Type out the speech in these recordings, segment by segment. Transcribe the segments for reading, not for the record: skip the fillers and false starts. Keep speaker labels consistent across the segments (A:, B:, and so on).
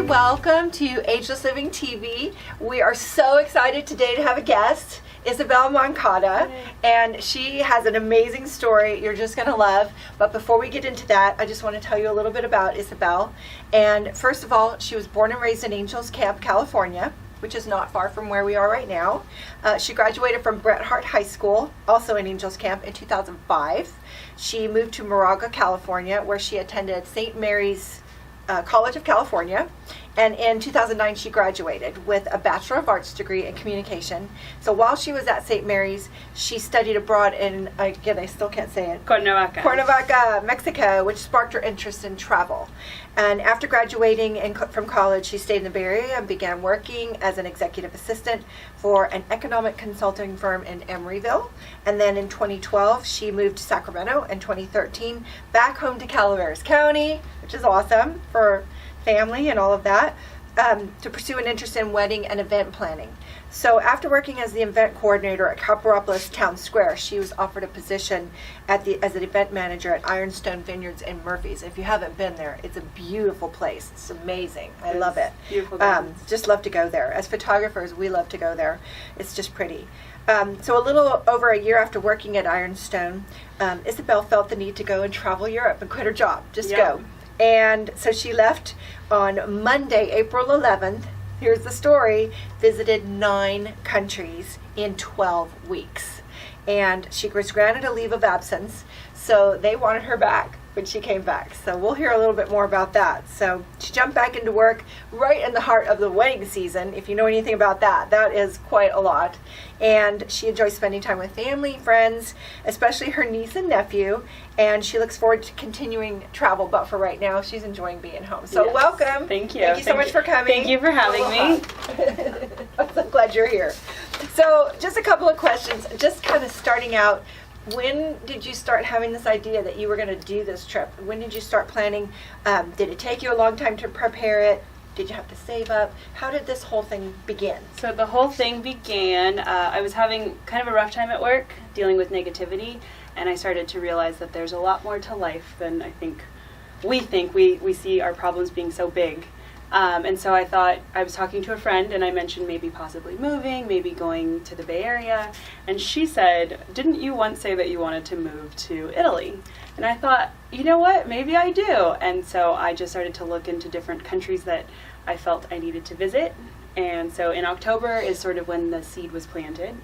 A: Welcome to Ageless Living TV. We are so excited today to have a guest, Isabel Moncada, and she has an amazing story you're just going to love. But before we get into that, I just want to tell you a little bit about Isabel. And first of all, she was born and raised in Angels Camp, California, which is not far from where we are right now. She graduated from Bret Harte High School, also in Angels Camp, in 2005. She moved to Moraga, California, where she attended St. Mary's College of California, and in 2009 she graduated with a Bachelor of Arts degree in communication. So while she was at St. Mary's, she studied abroad in, again, I still can't say it, Cuernavaca, Mexico, which sparked her interest in travel. And after graduating from college, she stayed in the Bay Area and began working as an executive assistant for an economic consulting firm in Emeryville. And then in 2012, she moved to Sacramento. In 2013, back home to Calaveras County, which is awesome for family and all of that, to pursue an interest in wedding and event planning. So after working as the event coordinator at Copperopolis Town Square, she was offered a position as an event manager at Ironstone Vineyards in Murphys. If you haven't been there, it's a beautiful place. It's amazing. I love it.
B: Beautiful.
A: Just love to go there. As photographers, we love to go there. It's just pretty. So a little over a year after working at Ironstone, Isabel felt the need to go and travel Europe and quit her job. Go. And so she left on Monday, April 11th. Here's the story. Visited 9 countries in 12 weeks. And she was granted a leave of absence, so they wanted her back when she came back. So we'll hear a little bit more about that. So she jumped back into work right in the heart of the wedding season. If you know anything about that, that is quite a lot. And she enjoys spending time with family, friends, especially her niece and nephew. And she looks forward to continuing travel, but for right now, she's enjoying being home. So yes. Welcome.
B: Thank you.
A: Thank you so much for coming.
B: Thank you for having me.
A: I'm so glad you're here. So just a couple of questions, just kind of starting out. When did you start having this idea that you were going to do this trip? When did you start planning? Did it take you a long time to prepare it? Did you have to save up? How did this whole thing begin?
B: So the whole thing began, I was having kind of a rough time at work, dealing with negativity, and I started to realize that there's a lot more to life than we see our problems being so big. And so I thought, I was talking to a friend and I mentioned maybe possibly moving, maybe going to the Bay Area. And she said, didn't you once say that you wanted to move to Italy? And I thought, you know what, maybe I do. And so I just started to look into different countries that I felt I needed to visit. And so in October is sort of when the seed was planted.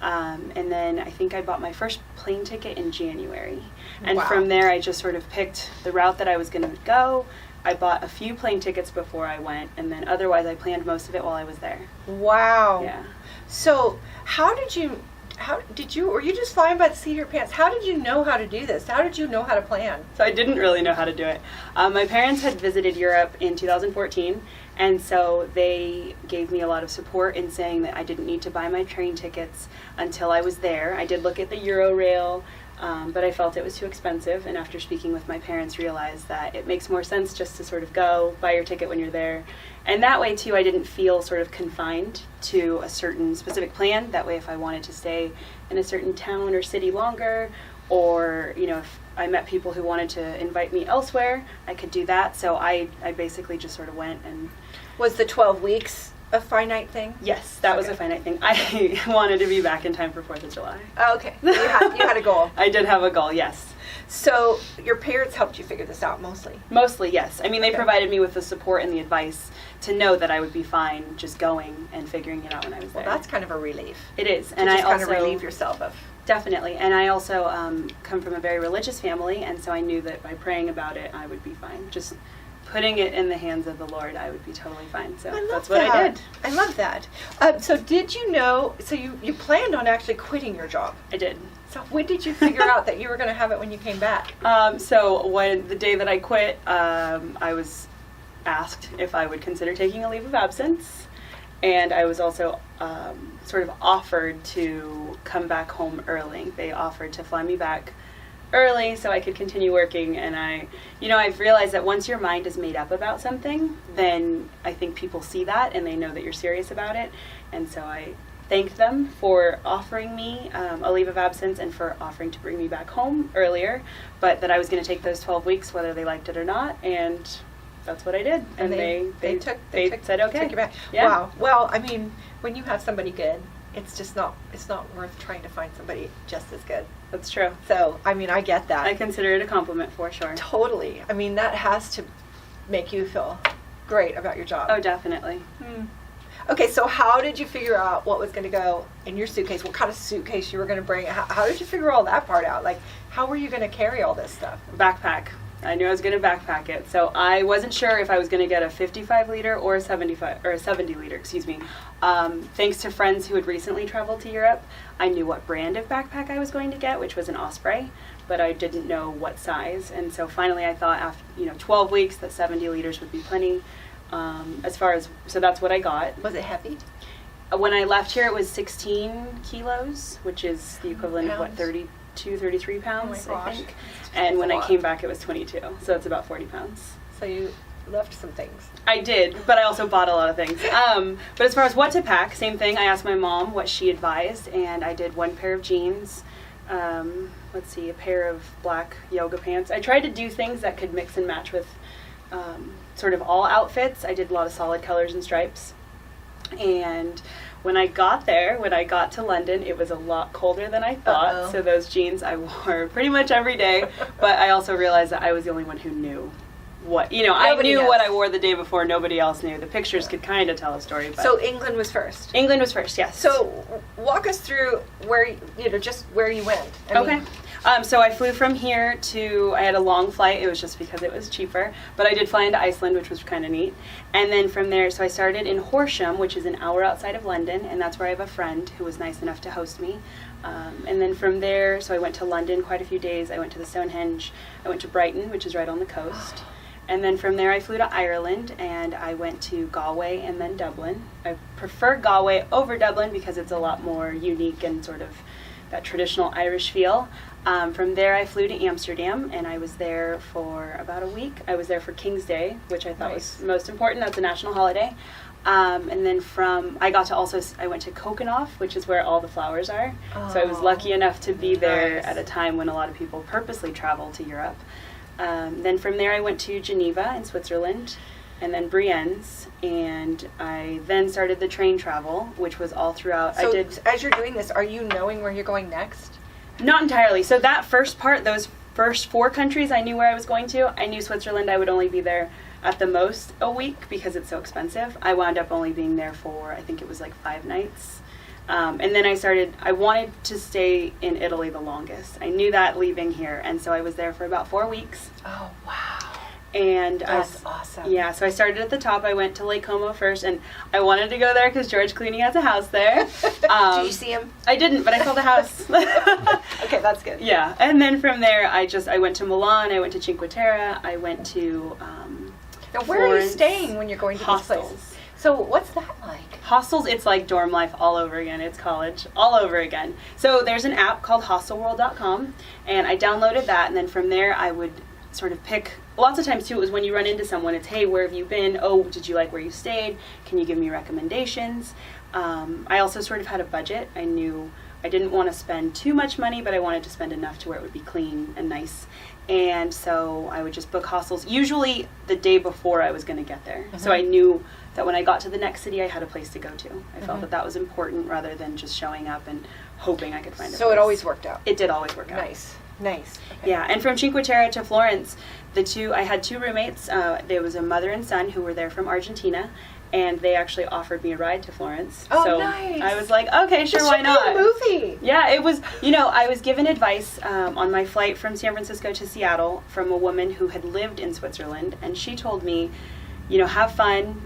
B: And then I think I bought my first plane ticket in January. And from there I just sort of picked the route that I was going to go. I bought a few plane tickets before I went, and then otherwise I planned most of it while I was there.
A: Wow.
B: Yeah.
A: So were you just flying by the seat of your pants? How did you know how to do this? How did you know how to plan?
B: So I didn't really know how to do it. My parents had visited Europe in 2014, and so they gave me a lot of support in saying that I didn't need to buy my train tickets until I was there. I did look at the Eurorail, but I felt it was too expensive, and after speaking with my parents realized that it makes more sense just to sort of go, buy your ticket when you're there. And that way too I didn't feel sort of confined to a certain specific plan. That way if I wanted to stay in a certain town or city longer, or if I met people who wanted to invite me elsewhere, I could do that. So I basically just sort of went. And
A: was the 12 weeks a finite thing?
B: Yes, that was a finite thing. I wanted to be back in time for 4th of July.
A: Oh, okay. You had a goal.
B: I did have a goal, yes.
A: So your parents helped you figure this out mostly?
B: Mostly, yes. I mean, they provided me with the support and the advice to know that I would be fine just going and figuring it out when I was there.
A: Well, that's kind of a relief.
B: It is.
A: And I also kind of relieve yourself of.
B: Definitely. And I also come from a very religious family, and so I knew that by praying about it, I would be fine. Just putting it in the hands of the Lord, I would be totally fine. So that's what I did.
A: I love that. So did you know, so you planned on actually quitting your job?
B: I did.
A: So when did you figure out that you were going to have it when you came back?
B: So when the day that I quit, I was asked if I would consider taking a leave of absence. And I was also sort of offered to come back home early. They offered to fly me back early so I could continue working. And I've realized that once your mind is made up about something, then I think people see that and they know that you're serious about it. And so I thanked them for offering me a leave of absence and for offering to bring me back home earlier, but that I was going to take those 12 weeks whether they liked it or not, and that's what I did. And they said okay.
A: Took you back.
B: Yeah.
A: Wow. Well, I mean, when you have somebody good, it's not worth trying to find somebody just as good.
B: That's true.
A: So, I mean, I get that.
B: I consider it a compliment for sure.
A: Totally. I mean, that has to make you feel great about your job.
B: Oh, definitely.
A: Okay, so how did you figure out what was going to go in your suitcase? What kind of suitcase you were going to bring? How did you figure all that part out? Like, how were you going to carry all this stuff?
B: Backpack. I knew I was going to backpack it, so I wasn't sure if I was going to get a 55 liter or a 70 liter. Excuse me. Thanks to friends who had recently traveled to Europe, I knew what brand of backpack I was going to get, which was an Osprey, but I didn't know what size. And so finally, I thought after 12 weeks that 70 liters would be plenty. So that's what I got.
A: Was it heavy?
B: When I left here, it was 16 kilos, which is the equivalent of 32, 33 pounds, I think. And when I came back, it was 22. So that's about 40 pounds.
A: So you left some things.
B: I did, but I also bought a lot of things. But as far as what to pack, same thing. I asked my mom what she advised, and I did one pair of jeans. A pair of black yoga pants. I tried to do things that could mix and match with sort of all outfits. I did a lot of solid colors and stripes. And when I got to London, it was a lot colder than I thought.
A: Uh-oh.
B: So those jeans I wore pretty much every day. But I also realized that I was the only one who knew what, I knew what I wore the day before. Nobody else knew. The pictures could kind of tell a story. But
A: So England was first.
B: England was first, yes.
A: So walk us through just where you went.
B: Okay. So I flew from here I had a long flight. It was just because it was cheaper. But I did fly into Iceland, which was kind of neat. And then from there, so I started in Horsham, which is an hour outside of London. And that's where I have a friend who was nice enough to host me. And then from there, so I went to London quite a few days. I went to the Stonehenge. I went to Brighton, which is right on the coast. And then from there, I flew to Ireland, and I went to Galway and then Dublin. I prefer Galway over Dublin because it's a lot more unique and sort of that traditional Irish feel. From there, I flew to Amsterdam, and I was there for about a week. I was there for King's Day, which I thought was most important. That's a national holiday. And then I went to Kokenhof, which is where all the flowers are. So I was lucky enough to be there at a time when a lot of people purposely travel to Europe. Then from there, I went to Geneva in Switzerland, and then Brienz, and I then started the train travel, which was all throughout.
A: So as you're doing this, are you knowing where you're going next?
B: Not entirely. So that first part, those first 4 countries, I knew where I was going to. I knew Switzerland, I would only be there at the most a week because it's so expensive. I wound up only being there for, I think it was like 5 nights. And then I wanted to stay in Italy the longest. I knew that leaving here, and so I was there for about 4 weeks.
A: Oh, wow.
B: And
A: that's awesome.
B: Yeah, so I started at the top. I went to Lake Como first, and I wanted to go there because George Clooney has a house there.
A: Did you see him?
B: I didn't, but I saw the house.
A: Okay, that's good.
B: Yeah, and then from there, I went to Milan, I went to Cinque Terre, I went to
A: Now, where are you staying when you're going to these places?
B: Hostels.
A: So what's that like?
B: Hostels, it's like dorm life all over again. It's college all over again. So there's an app called hostelworld.com, and I downloaded that, and then from there I would sort of pick. Lots of times too, it was when you run into someone, it's, hey, where have you been? Oh, did you like where you stayed? Can you give me recommendations? I also sort of had a budget. I knew I didn't want to spend too much money, but I wanted to spend enough to where it would be clean and nice. And so I would just book hostels, usually the day before I was going to get there. Mm-hmm. So I knew that when I got to the next city, I had a place to go to. I felt that was important rather than just showing up and hoping I could find a place.
A: So it always worked out.
B: It did always work out.
A: Nice. Okay.
B: Yeah, and from Cinque Terre to Florence, I had 2 roommates. There was a mother and son who were there from Argentina, and they actually offered me a ride to Florence.
A: Oh,
B: so
A: nice.
B: I was like, okay, sure, why not?
A: This should be a movie.
B: Yeah, it was, I was given advice on my flight from San Francisco to Seattle from a woman who had lived in Switzerland, and she told me, have fun.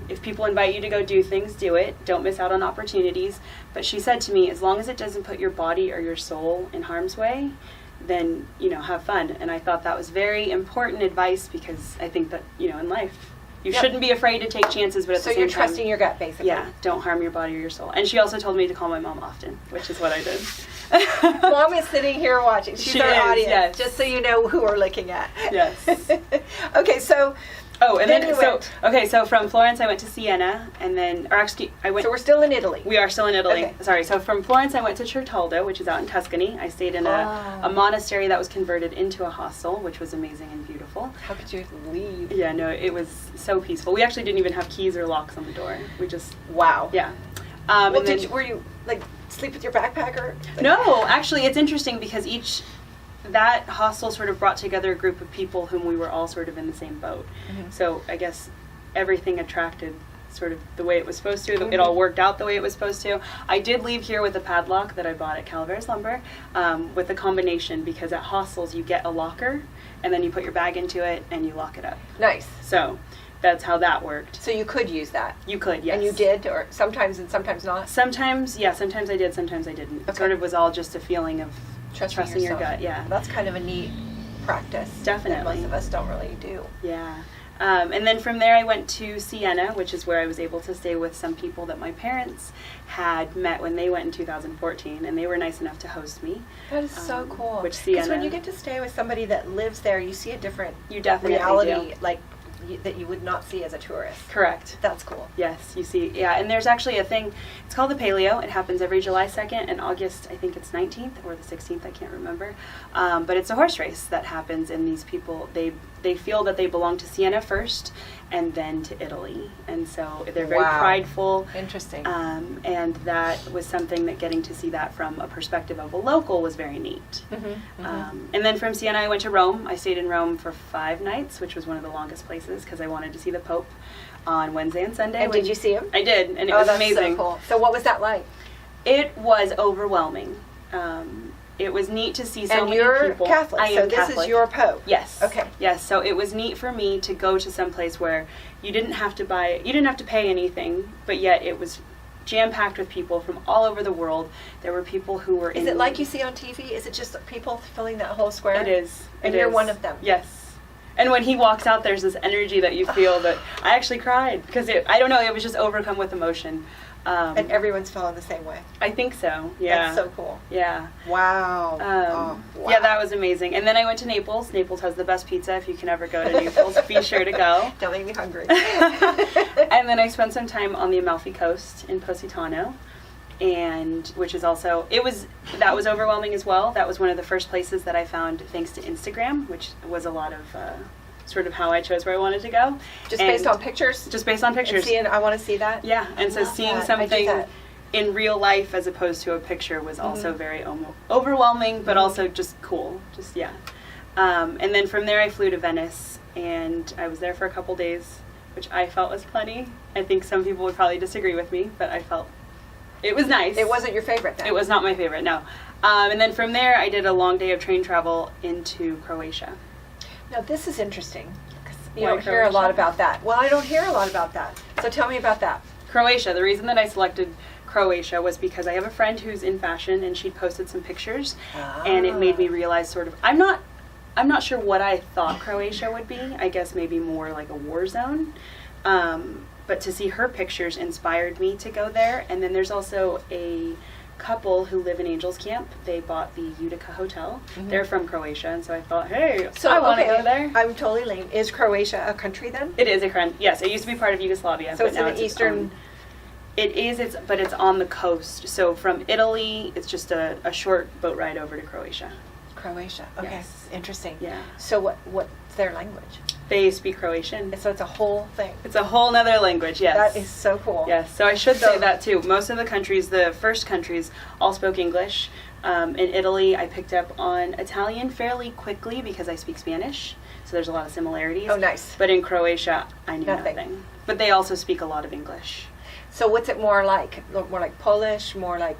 B: If people invite you to go do things, do it. Don't miss out on opportunities. But she said to me, as long as it doesn't put your body or your soul in harm's way, then, have fun. And I thought that was very important advice because I think that, in life, you shouldn't be afraid to take chances, but at the same time...
A: So you're trusting your gut, basically.
B: Yeah, don't harm your body or your soul. And she also told me to call my mom often, which is what I did.
A: Mom is sitting here watching. She's our audience,
B: yes.
A: just so you know who we're looking at.
B: Yes.
A: Okay, so
B: Oh, and
A: Then
B: then,
A: you went.
B: so from Florence I went to Siena, and then, or actually, I went.
A: So we're still in Italy.
B: We are still in Italy.
A: Okay.
B: Sorry. So from Florence, I went to Certaldo, which is out in Tuscany. I stayed in a monastery that was converted into a hostel, which was amazing and beautiful.
A: How could you leave?
B: Yeah, no, it was so peaceful. We actually didn't even have keys or locks on the door. We just,
A: Wow.
B: yeah.
A: Well,
B: and then,
A: were you like sleep with your backpack or? Like,
B: no, actually, it's interesting because that hostel sort of brought together a group of people whom we were all sort of in the same boat.
A: Mhm.
B: So I guess everything attracted sort of the way it was supposed to. It
A: Mhm.
B: all worked out the way it was supposed to. I did leave here with a padlock that I bought at Calaveras Lumber with a combination, because at hostels you get a locker and then you put your bag into it and you lock it up.
A: Nice.
B: So that's how that worked.
A: So you could use that.
B: You could, yes.
A: And you did, or sometimes and sometimes not.
B: Sometimes, yeah, sometimes I did, sometimes I didn't. It
A: Okay.
B: sort of was all just a feeling of trusting your
A: yourself.
B: gut, yeah.
A: That's kind of a neat practice.
B: Definitely.
A: That most of us don't really do.
B: Yeah. And then from there I went to Siena, which is where I was able to stay with some people that my parents had met when they went in 2014, and they were nice enough to host me.
A: That is so cool.
B: Which
A: Because when
B: Siena-
A: you get to stay with somebody that lives there, you see a different
B: You definitely
A: reality,
B: do.
A: like that you would not see as a tourist.
B: Correct.
A: That's cool.
B: Yes, you see, yeah, and there's actually a thing, it's called the Paleo. It happens every July 2nd and August, I think it's 19th or the 16th, I can't remember. But it's a horse race that happens, and these people, they feel that they belong to Siena first and then to Italy. And so they're very
A: Wow.
B: prideful.
A: Interesting.
B: And that was something that getting to see that from a perspective of a local was very neat. And then from Siena, I went to Rome. I stayed in Rome for 5 nights, which was one of the longest places because I wanted to see the Pope on Wednesday and Sunday.
A: And did you see him?
B: I did, and it
A: Oh,
B: was
A: that's
B: amazing.
A: so cool. So what was that like?
B: It was overwhelming. It was neat to see so
A: And
B: many
A: you're
B: people.
A: Catholic,
B: I
A: so
B: am
A: this
B: Catholic.
A: is your Pope.
B: Yes.
A: Okay.
B: Yes. So it was neat for me to go to some place where you didn't have to pay anything, but yet it was jam-packed with people from all over the world. There were people who were
A: Is it like you see on TV? Is it just people filling that whole square?
B: It is.
A: And
B: It
A: you're
B: is.
A: one of them.
B: Yes. And when he walks out, there's this energy that you feel that I actually cried because I don't know, it was just overcome with emotion.
A: And everyone's feeling the same way.
B: I think so. Yeah.
A: That's so cool.
B: Yeah.
A: Wow. Wow.
B: Yeah, that was amazing. And then I went to Naples. Naples has the best pizza. If you can ever go to Naples, be sure to go.
A: Don't make me hungry.
B: And then I spent some time on the Amalfi Coast in Positano, and which is also that was overwhelming as well. That was one of the first places that I found thanks to Instagram, which was a lot of sort of how I chose where I wanted to go.
A: Just
B: And
A: based on pictures?
B: Just based on pictures.
A: And seeing, I want to see that?
B: Yeah, and so
A: love
B: seeing
A: that. I do
B: something
A: that.
B: in real life as opposed to a picture was also very overwhelming, but also just cool. Just, yeah. And then from there I flew to Venice, and I was there for a couple days, which I felt was plenty. I think some people would probably disagree with me, but I felt it was nice.
A: It wasn't your favorite then?
B: It was not my favorite, no. And then from there I did a long day of train travel into Croatia.
A: Now this is interesting, because you
B: Why
A: don't hear a lot
B: Croatia?
A: about that. Well, I don't hear a lot about that. So tell me about that.
B: Croatia. The reason that I selected Croatia was because I have a friend who's in fashion, and she posted some pictures, and it made me realize sort of I'm not sure what I thought Croatia would be. I guess maybe more like a war zone. But to see her pictures inspired me to go there. And then there's also a couple who live in Angels Camp. They bought the Utica Hotel. They're from Croatia, and so I thought, hey,
A: So
B: I want to
A: okay,
B: go there.
A: I'm totally lame. Is Croatia a country then?
B: It is a country. Yes, it used to be part of Yugoslavia.
A: So
B: but
A: it's in
B: now
A: the
B: its
A: eastern.
B: own- It is, but it's on the coast. So from Italy, it's just a short boat ride over to Croatia.
A: Croatia. Okay.
B: Yes.
A: Interesting.
B: Yeah.
A: So what's their language?
B: They speak Croatian.
A: So it's a whole thing.
B: It's a whole nother language, yes.
A: That is so cool.
B: Yes, so I should
A: So-
B: say that too. Most of the countries, the first countries, all spoke English. In Italy, I picked up on Italian fairly quickly because I speak Spanish, so there's a lot of similarities.
A: Oh, nice.
B: But in Croatia, I knew
A: Nothing.
B: nothing. But they also speak a lot of English.
A: So what's it more like? More like Polish? More like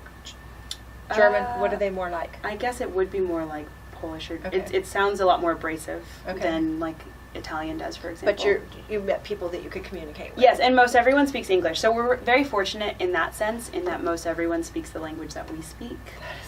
A: German? What are they more like?
B: I guess it would be more like Polish, or
A: Okay.
B: it sounds a lot more abrasive
A: Okay.
B: than like Italian does, for example.
A: But you met people that you could communicate with.
B: Yes, and most everyone speaks English. So we're very fortunate in that sense, in that most everyone speaks the language that we speak.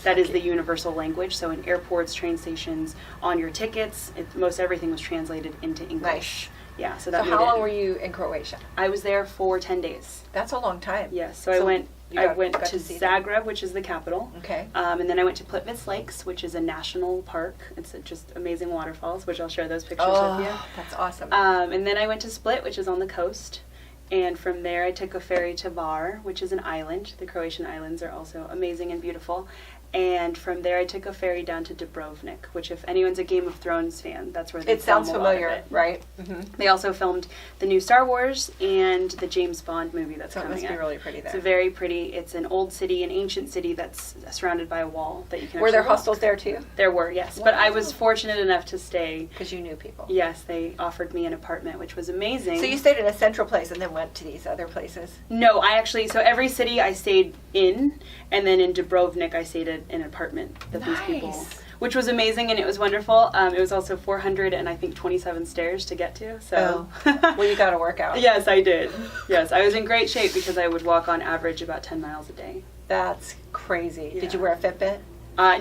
B: That is the universal language. So in airports, train stations, on your tickets, most everything was translated into English.
A: Nice.
B: Yeah, so
A: So
B: that
A: how
B: made
A: long
B: it-
A: were you in Croatia?
B: I was there for 10 days.
A: That's a long time.
B: Yes, so I went I went to Zagreb, which is the capital.
A: Okay.
B: And then I went to Plitvice Lakes, which is a national park. It's just amazing waterfalls, which I'll share those pictures with you.
A: That's awesome.
B: And then I went to Split, which is on the coast. And from there I took a ferry to Bar, which is an island. The Croatian islands are also amazing and beautiful. And from there I took a ferry down to Dubrovnik, which if anyone's a Game of Thrones fan, that's where they
A: It
B: film
A: sounds
B: a lot of
A: familiar,
B: it.
A: right? Mm-hmm.
B: They also filmed the new Star Wars and the James Bond movie that's
A: So it
B: coming
A: must be
B: out.
A: really pretty there.
B: It's very pretty. It's an old city, an ancient city that's surrounded by a wall that you can
A: Were there
B: actually walk.
A: hostels there too?
B: There were, yes.
A: Wow.
B: But I was fortunate enough to stay.
A: Because you knew people.
B: Yes, they offered me an apartment, which was amazing.
A: So you stayed in a central place and then went to these other places?
B: No, I actually, so every city I stayed in, and then in Dubrovnik I stayed in an apartment that these people, which was amazing and it was wonderful. It was also 427 stairs to get to, so.
A: Well, you got to work out.
B: Yes, I did. Yes, I was in great shape because I would walk on average about 10 miles a day.
A: That's crazy.
B: Yeah.
A: Did you wear a Fitbit?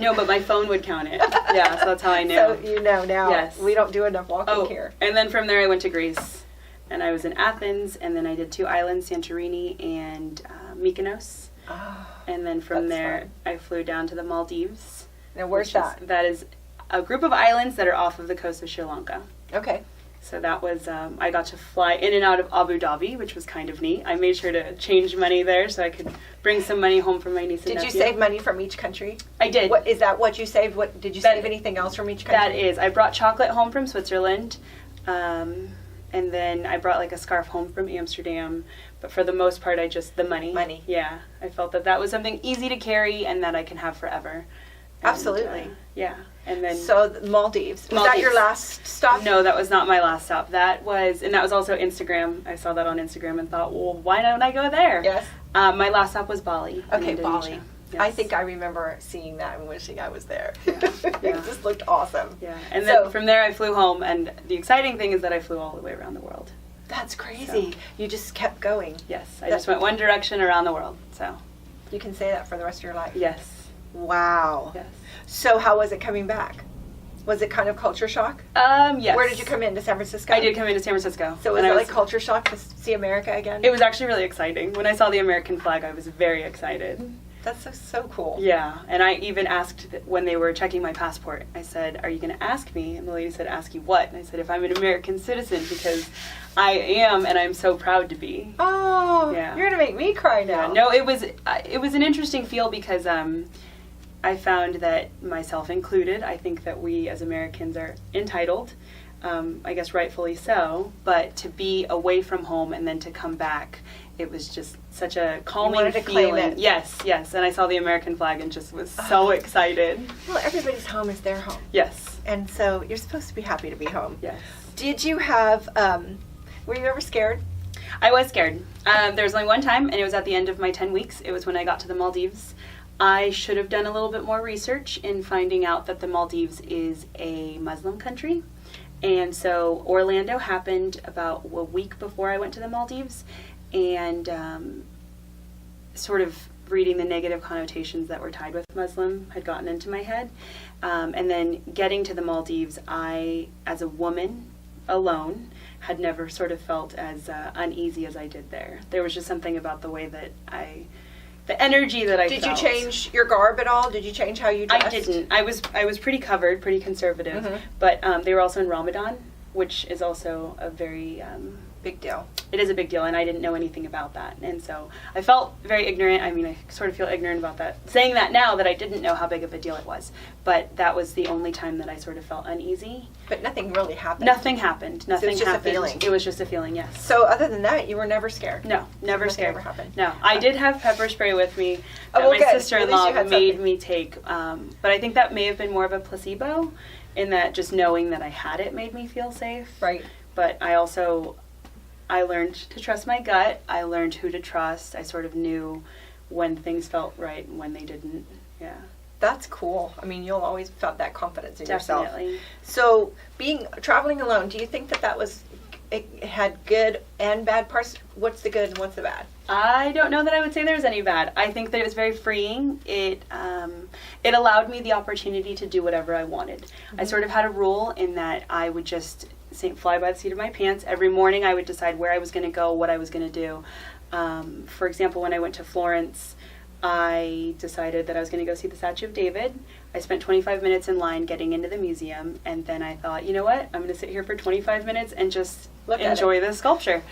B: No, but my phone would count it. Yeah, so that's how I knew.
A: So you know now.
B: Yes.
A: We don't do enough walking here.
B: And then from there I went to Greece. And I was in Athens, and then I did 2 islands, Santorini and Mykonos.
A: Oh,
B: And then from
A: that's
B: there,
A: fun.
B: I flew down to the Maldives.
A: Now, where's that?
B: That is a group of islands that are off of the coast of Sri Lanka.
A: Okay.
B: So that was, I got to fly in and out of Abu Dhabi, which was kind of neat. I made sure to change money there so I could bring some money home for my niece and
A: Did
B: nephew.
A: you save money from each country?
B: I did.
A: What is that? What you saved? What did you save anything else from each country?
B: That is. I brought chocolate home from Switzerland. And then I brought like a scarf home from Amsterdam. But for the most part, the money.
A: Money.
B: Yeah. I felt that was something easy to carry and that I can have forever. And,
A: Absolutely.
B: Yeah. And then.
A: So the Maldives. Was that your last stop?
B: No, that was not my last stop. That was also Instagram. I saw that on Instagram and thought, well, why don't I go there?
A: Yes.
B: My last stop was Bali.
A: Okay,
B: in
A: Bali.
B: Indonesia.
A: I
B: Yes.
A: think I remember seeing that and wishing I was there.
B: Yeah.
A: It just looked awesome.
B: Yeah. And
A: So-
B: then from there I flew home, and the exciting thing is that I flew all the way around the world.
A: That's crazy. You just kept going.
B: Yes. I just went one direction around the world. So.
A: You can say that for the rest of your life.
B: Yes.
A: Wow.
B: Yes.
A: So how was it coming back? Was it kind of culture shock?
B: Yes.
A: Where did you come in? To San Francisco?
B: I did come into San Francisco.
A: So was
B: and
A: it
B: I
A: like culture shock to see America again?
B: It was actually really exciting. When I saw the American flag, I was very excited.
A: That's so cool.
B: Yeah, and I even asked when they were checking my passport, I said, "Are you going to ask me?" And the lady said, "Ask you what?" And I said, "If I'm an American citizen, because I am, and I'm so proud to be."
A: Oh,
B: Yeah.
A: you're gonna make me cry now.
B: Yeah, no, it was an interesting feel because I found that, myself included, I think that we as Americans are entitled, I guess rightfully so, but to be away from home and then to come back, it was just such a calming
A: wanted to claim
B: feeling.
A: it.
B: Yes, and I saw the American flag and just was so excited.
A: Well, everybody's home is their home,
B: Yes,
A: and so you're supposed to be happy to be home.
B: yes.
A: Did you have? Were you ever scared?
B: I was scared. There was only one time, and it was at the end of my 10 weeks. It was when I got to the Maldives. I should have done a little bit more research in finding out that the Maldives is a Muslim country. And so Orlando happened about a week before I went to the Maldives, and sort of reading the negative connotations that were tied with Muslim had gotten into my head. And then getting to the Maldives, I, as a woman alone, had never sort of felt as uneasy as I did there. There was just something about the way that the energy that I felt.
A: Did you change your garb at all? Did you change how you dressed?
B: I didn't. I was pretty covered, pretty conservative.
A: Mhm.
B: But they were also in Ramadan, which is also a very
A: Big deal.
B: it is a big deal, and I didn't know anything about that. And so I felt very ignorant. I mean, I sort of feel ignorant about that. Saying that now, that I didn't know how big of a deal it was. But that was the only time that I sort of felt uneasy.
A: But nothing really happened.
B: Nothing happened. Nothing
A: just a
B: happened.
A: feeling.
B: It was just a feeling, yes.
A: So other than that, you were never scared.
B: No, never
A: Nothing
B: scared.
A: ever happened.
B: No, I did have pepper spray with me
A: Oh,
B: that
A: well,
B: my
A: good. At
B: sister-in-law
A: least you had
B: made
A: something.
B: me take. But I think that may have been more of a placebo, in that just knowing that I had it made me feel safe.
A: Right.
B: But I learned to trust my gut. I learned who to trust. I sort of knew when things felt right and when they didn't. Yeah.
A: That's cool. I mean, you'll always felt that confidence in
B: Definitely.
A: yourself. So, traveling alone, do you think that was it had good and bad parts? What's the good and what's the bad?
B: I don't know that I would say there's any bad. I think that it was very freeing. It allowed me the opportunity to do whatever I wanted.
A: Mm-hmm.
B: I sort of had a rule in that I would just fly by the seat of my pants. Every morning I would decide where I was going to go, what I was going to do. For example, when I went to Florence, I decided that I was going to go see the Statue of David. I spent 25 minutes in line getting into the museum, and then I thought, you know what? I'm going to sit here for 25 minutes and just enjoy this sculpture.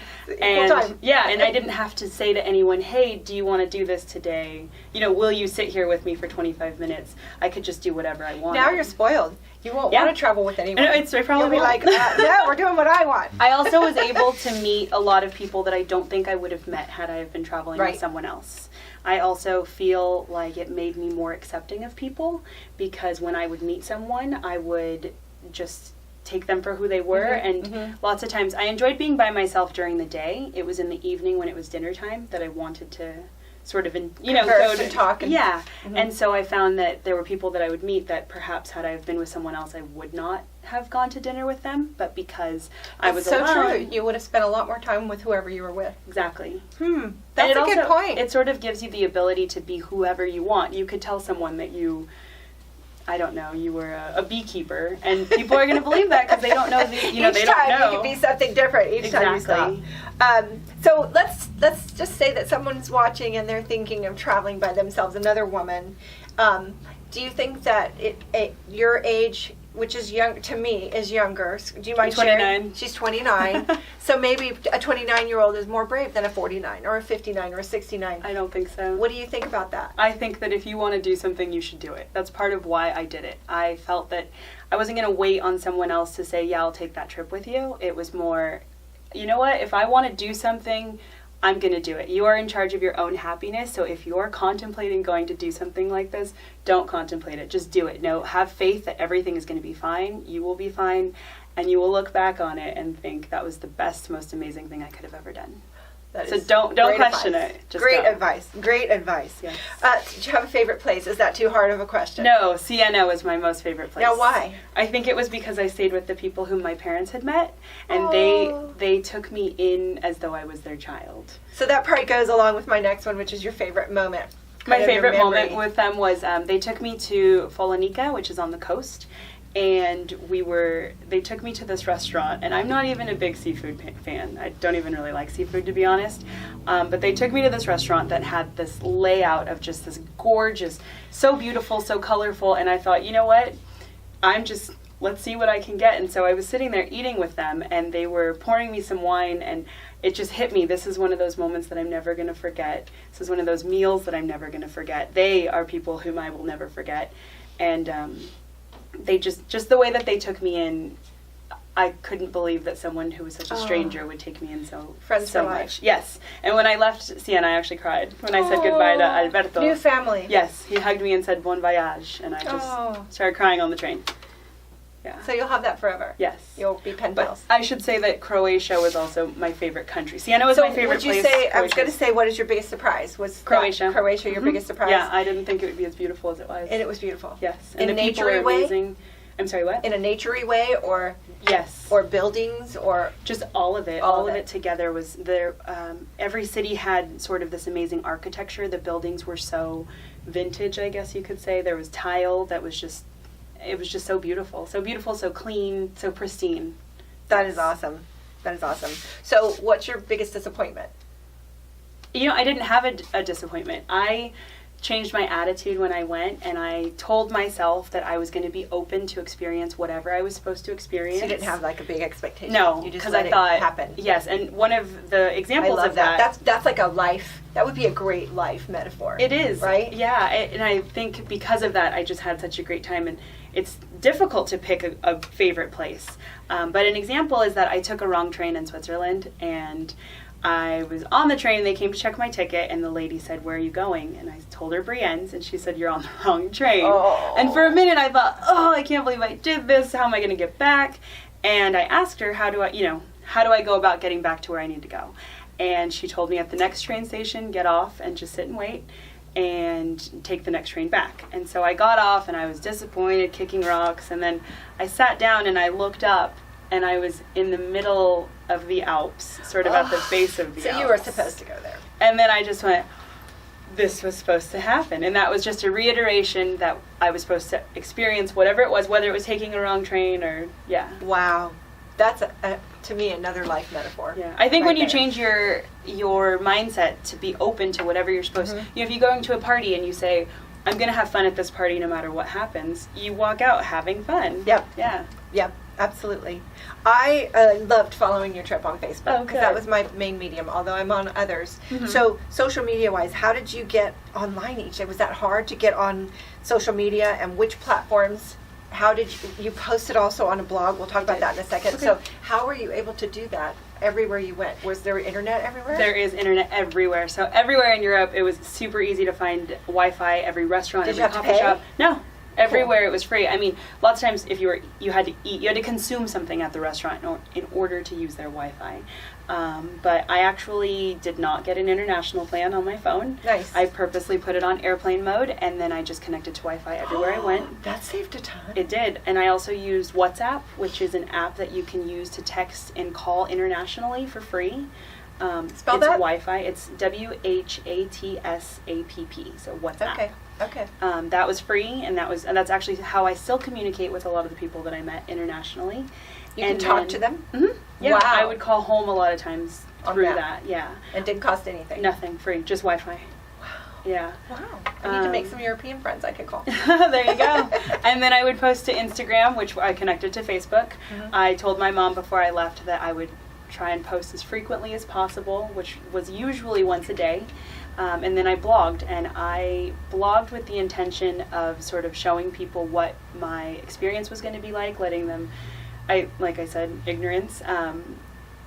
B: And
A: time.
B: yeah, and I didn't have to say to anyone, hey, do you want to do this today? You know, will you sit here with me for 25 minutes? I could just do whatever I want.
A: Now you're spoiled. You won't want to travel with anyone.
B: No, it's probably
A: You'll be like, no, we're doing what I want.
B: I also was able to meet a lot of people that I don't think I would have met had I have been traveling with someone else. I also feel like it made me more accepting of people, because when I would meet someone, I would just take them for who they were. And lots of times I enjoyed being by myself during the day. It was in the evening when it was dinner time that I wanted to sort of,
A: go to talk.
B: And so I found that there were people that I would meet that perhaps had I been with someone else, I would not have gone to dinner with them, but because I was
A: so
B: alone.
A: True. You would have spent a lot more time with whoever you were with.
B: Exactly.
A: That's a good point.
B: It sort of gives you the ability to be whoever you want. You could tell someone that you were a beekeeper, and people are going to believe that because they don't know they don't know.
A: Each time you can be something different each time you stop. So let's just say that someone's watching and they're thinking of traveling by themselves, another woman. Do you think that your age, which is young to me, is younger? Do you mind sharing?
B: 29.
A: She's 29. So maybe a 29-year-old is more brave than a 49 or a 59 or a 69.
B: I don't think so.
A: What do you think about that?
B: I think that if you want to do something, you should do it. That's part of why I did it. I felt that I wasn't going to wait on someone else to say, yeah, I'll take that trip with you. It was more, you know what, if I want to do something, I'm going to do it. You are in charge of your own happiness, so if you're contemplating going to do something like this, don't contemplate it. Just do it. No, have faith that everything is going to be fine. You will be fine, and you will look back on it and think that was the best, most amazing thing I could have ever done. So don't question it. Just
A: Great
B: go.
A: advice. Great advice.
B: Yes.
A: Did you have a favorite place? Is that too hard of a question?
B: No, Siena was my most favorite place.
A: Now why?
B: I think it was because I stayed with the people whom my parents had met, and they took me in as though I was their child.
A: So that part goes along with my next one, which is your favorite moment.
B: My favorite moment with them was they took me to Folonica, which is on the coast, and they took me to this restaurant, and I'm not even a big seafood fan. I don't even really like seafood, to be honest. But they took me to this restaurant that had this layout of just this gorgeous, so beautiful, so colorful, and I thought, you know what? Let's see what I can get. And so I was sitting there eating with them, and they were pouring me some wine, and it just hit me. This is one of those moments that I'm never going to forget. This is one of those meals that I'm never going to forget. They are people whom I will never forget. And they just the way that they took me in, I couldn't believe that someone who was such a stranger would take me in so much. Yes. And when I left Siena, I actually cried when I said goodbye to Alberto.
A: New family.
B: Yes. He hugged me and said bon voyage, and I just started crying on the train. Yeah.
A: So you'll have that forever.
B: Yes.
A: You'll be pen pals.
B: I should say that Croatia was also my favorite country. Siena was my favorite place.
A: Would you say, I was going to say, what is your biggest surprise? Was
B: Croatia.
A: Croatia your biggest surprise?
B: Yeah, I didn't think it would be as beautiful as it was.
A: And it was beautiful.
B: Yes.
A: In
B: and
A: a
B: the people are
A: naturey way?
B: amazing. I'm sorry, what?
A: In a naturey way, or
B: yes,
A: or buildings, or
B: just all of it. All of it together was there. Every city had sort of this amazing architecture. The buildings were so vintage, I guess you could say. There was tile that was just. It was just so beautiful, so clean, so pristine.
A: That is awesome. That is awesome. So, what's your biggest disappointment?
B: You know, I didn't have a disappointment. I changed my attitude when I went, and I told myself that I was going to be open to experience whatever I was supposed to experience.
A: So you didn't have like a big expectation.
B: No,
A: because
B: I thought
A: it happen.
B: Yes, and one of the examples
A: of
B: that.
A: That's like a life. That would be a great life metaphor.
B: It is,
A: right?
B: Yeah, and I think because of that, I just had such a great time, and it's difficult to pick a favorite place. But an example is that I took a wrong train in Switzerland, and I was on the train, they came to check my ticket, and the lady said, "Where are you going?" And I told her Brienne's, and she said, "You're on the wrong train."
A: Oh.
B: And for a minute I thought, I can't believe I did this, how am I going to get back? And I asked her, how do I go about getting back to where I need to go? And she told me at the next train station, get off and just sit and wait and take the next train back. And so I got off, and I was disappointed, kicking rocks, and then I sat down and I looked up, and I was in the middle of the Alps, sort of at the base of the Alps.
A: So you were supposed to go there.
B: And then I just went, this was supposed to happen. And that was just a reiteration that I was supposed to experience whatever it was, whether it was taking a wrong train or, yeah.
A: Wow. That's to me another life metaphor.
B: Yeah, I think
A: right
B: when you
A: there.
B: change your mindset to be open to whatever you're supposed to, if you're going to a party and you say, I'm going to have fun at this party no matter what happens, you walk out having fun.
A: Yep.
B: Yeah.
A: Yep, absolutely. I loved following your trip on Facebook
B: Oh,
A: because that
B: good.
A: was my main medium, although I'm on others. So social media wise, how did you get online each day? Was that hard to get on social media, and which platforms? How did you post it also on a blog? We'll talk about that in a second.
B: Okay.
A: So how were you able to do that everywhere you went? Was there internet everywhere?
B: There is internet everywhere. So everywhere in Europe, it was super easy to find Wi-Fi. Every restaurant,
A: Did you
B: every
A: have to
B: coffee
A: pay?
B: shop. No. Everywhere it was free. I mean, lots of times if you had to eat, you had to consume something at the restaurant in order to use their Wi-Fi. But I actually did not get an international plan on my phone.
A: Nice.
B: I purposely put it on airplane mode, and then I just connected to Wi-Fi everywhere I went.
A: That saved a ton.
B: It did. And I also used WhatsApp, which is an app that you can use to text and call internationally for free.
A: Spell
B: it's
A: that?
B: Wi-Fi. It's WHATSAPP. So WhatsApp.
A: Okay.
B: That was free, and that's actually how I still communicate with a lot of the people that I met internationally.
A: You can talk to them?
B: Mm-hmm. Yeah,
A: Wow.
B: I would call home a lot of times
A: On
B: through
A: that.
B: that. Yeah,
A: And didn't cost anything?
B: nothing, free, just Wi-Fi.
A: Wow.
B: Yeah.
A: Wow. I need to make some European friends I could call.
B: There you go. And then I would post to Instagram, which I connected to Facebook. I told my mom before I left that I would try and post as frequently as possible, which was usually once a day. And then I blogged, and I blogged with the intention of sort of showing people what my experience was going to be like, letting them, like I said, ignorance.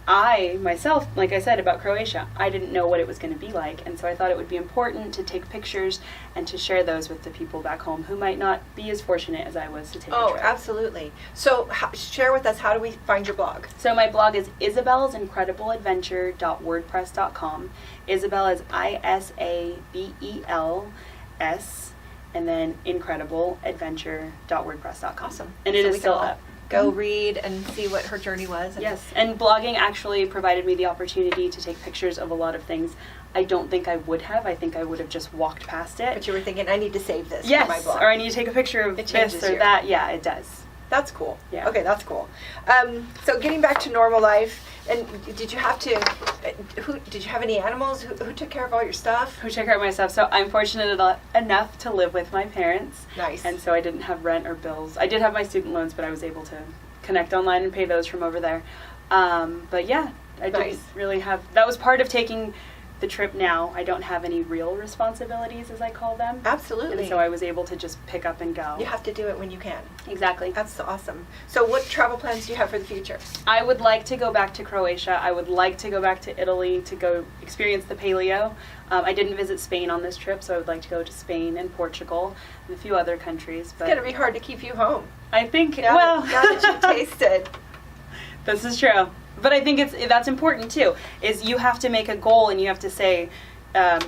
B: I, myself, like I said about Croatia, I didn't know what it was going to be like, and so I thought it would be important to take pictures and to share those with the people back home who might not be as fortunate as I was to take a
A: Oh,
B: trip.
A: absolutely. So share with us, how do we find your blog?
B: So my blog is isabelsincredibleadventure.wordpress.com. Isabel is ISABELS, and then incredibleadventure.wordpress.com.
A: Awesome.
B: And it
A: So
B: is
A: we can
B: still
A: all
B: up.
A: Go read and see what her journey was. And
B: Yes, and blogging actually provided me the opportunity to take pictures of a lot of things I don't think I would have. I think I would have just walked past it.
A: But you were thinking, I need to save this for my
B: Yes,
A: blog.
B: or I need to take a picture of
A: It changes
B: this or
A: you.
B: that. Yeah, it does.
A: That's cool.
B: Yeah.
A: Okay, that's cool. So getting back to normal life, and did you have to, did you have any animals? Who took care of all your stuff?
B: Who took care of my stuff? So I'm fortunate enough to live with my parents.
A: Nice.
B: And so I didn't have rent or bills. I did have my student loans, but I was able to connect online and pay those from over there. But yeah, I
A: Nice.
B: didn't really have, that was part of taking the trip now. I don't have any real responsibilities, as I call them.
A: Absolutely.
B: And so I was able to just pick up and go.
A: You have to do it when you can.
B: Exactly.
A: That's awesome. So what travel plans do you have for the future?
B: I would like to go back to Croatia. I would like to go back to Italy to go experience the paleo. I didn't visit Spain on this trip, so I would like to go to Spain and Portugal and a few other countries. But
A: It's going to be hard to keep you home.
B: I think,
A: Now that you've tasted.
B: This is true. But I think that's important too, is you have to make a goal and you have to say,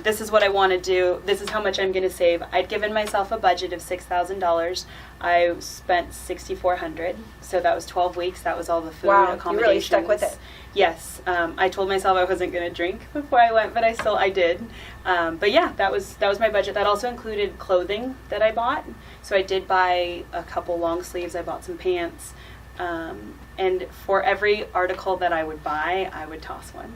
B: this is what I want to do, this is how much I'm going to save. I'd given myself a budget of $6,000. I spent $6,400, so that was 12 weeks. That was all the food,
A: Wow, you
B: accommodations.
A: really stuck with it.
B: Yes. I told myself I wasn't going to drink before I went, but I did. But yeah, that was my budget. That also included clothing that I bought. So I did buy a couple long sleeves. I bought some pants. And for every article that I would buy, I would toss one.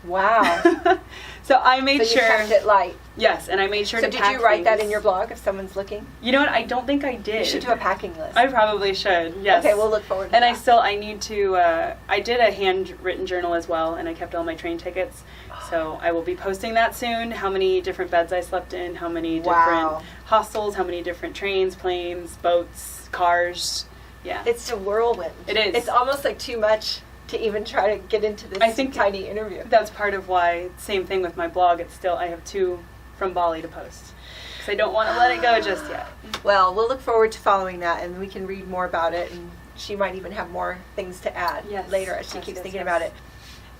A: Wow.
B: So I made
A: So you
B: sure.
A: kept it light.
B: Yes, and I made sure
A: So
B: to
A: did
B: pack
A: you write that
B: things.
A: in your blog if someone's looking?
B: You know what? I don't think I did.
A: You should do a packing list.
B: I probably should. Yes.
A: Okay, we'll look forward to
B: And
A: that.
B: I need to. I did a handwritten journal as well, and I kept all my train tickets. So I will be posting that soon. How many different beds I slept in? How many different
A: Wow.
B: hostels? How many different trains, planes, boats, cars? Yeah.
A: It's a whirlwind.
B: It is.
A: It's almost like too much to even try to get into this
B: I think
A: tiny interview.
B: That's part of why. Same thing with my blog. It's still I have 2 from Bali to post. Because I don't want to let it go just yet.
A: Well, we'll look forward to following that, and we can read more about it, and she might even have more things to add
B: Yes.
A: later as she
B: Yes,
A: keeps
B: yes,
A: thinking
B: yes.
A: about it.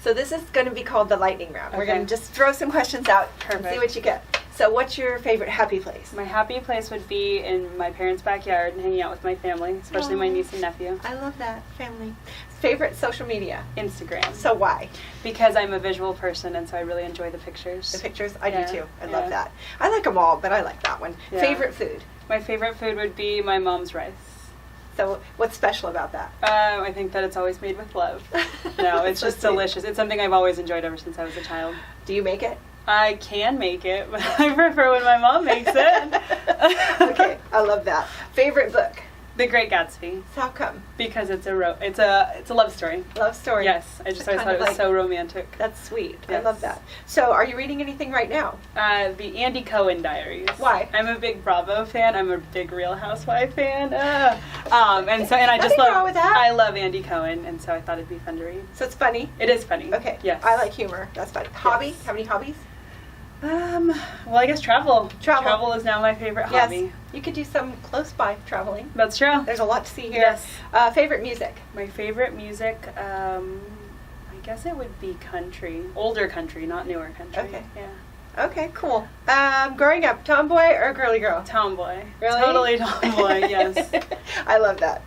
A: So this is going to be called the lightning round. We're
B: Okay.
A: going to just throw some questions out and see
B: Perfect.
A: what you get. So what's your favorite happy place?
B: My happy place would be in my parents' backyard and hanging out with my family, especially my
A: Aw.
B: niece and nephew.
A: I love that. Family. Favorite social media?
B: Instagram.
A: So why?
B: Because I'm a visual person and so I really enjoy the pictures.
A: The pictures? I
B: Yeah,
A: do too. I
B: yeah.
A: love that. I like them all, but I like that one.
B: Yeah.
A: Favorite food?
B: My favorite food would be my mom's rice.
A: So what's special about that?
B: I think that it's always made with love. No, it's
A: So
B: just
A: sweet.
B: delicious. It's something I've always enjoyed ever since I was a child.
A: Do you make it?
B: I can make it, but I prefer when my mom makes it.
A: Okay, I love that. Favorite book?
B: The Great Gatsby,
A: How come?
B: because it's a love story.
A: Love story.
B: Yes, I just
A: So
B: always
A: kind
B: thought
A: of
B: it was
A: like-
B: so romantic.
A: That's sweet. I
B: Yes.
A: love that. So are you reading anything right now?
B: The Andy Cohen Diaries.
A: Why?
B: I'm a big Bravo fan. I'm a big Real Housewife fan. And I just
A: Nothing
B: love.
A: wrong with that.
B: I love Andy Cohen, and so I thought it'd be fun to read.
A: So it's funny?
B: It is funny.
A: Okay.
B: Yes.
A: I like humor. That's fun. Hobby?
B: Yes.
A: Have any hobbies?
B: Well, I guess travel.
A: Travel.
B: Travel is now my favorite hobby.
A: Yes. You could do some close by traveling.
B: That's true.
A: There's a lot to see here.
B: Yes.
A: Favorite music?
B: My favorite music, I guess it would be country. Older country, not newer country.
A: Okay.
B: Yeah.
A: Okay, cool. Growing up, tomboy or girly girl?
B: Tomboy.
A: Really?
B: Totally tomboy, yes.
A: I love that.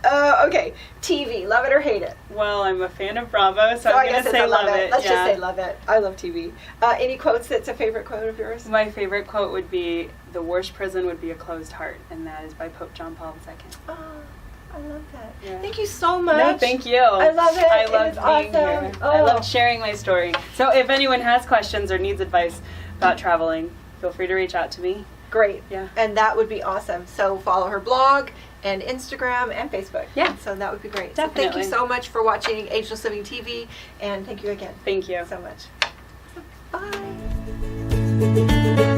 A: Okay, TV, love it or hate it?
B: Well, I'm a fan of Bravo, so
A: I
B: I'm going
A: guess
B: to
A: it's
B: say
A: I love
B: love
A: it.
B: it.
A: Let's just
B: yeah.
A: say love it. I love TV. Any quotes that's a favorite quote of yours?
B: My favorite quote would be, "The worst prison would be a closed heart," and that is by Pope John Paul II.
A: Oh, I love that.
B: Yeah.
A: Thank you so much.
B: No, thank you.
A: I love it.
B: I
A: It
B: love
A: is
B: being
A: awesome.
B: here.
A: Oh.
B: I love sharing my story. So if anyone has questions or needs advice about traveling, feel free to reach out to me.
A: Great.
B: Yeah.
A: And that would be awesome. So follow her blog and Instagram and Facebook.
B: Yeah.
A: So that would be great. So thank you
B: Definitely.
A: so much for watching Ageless Living TV, and thank you again
B: Thank you.
A: so much. Bye.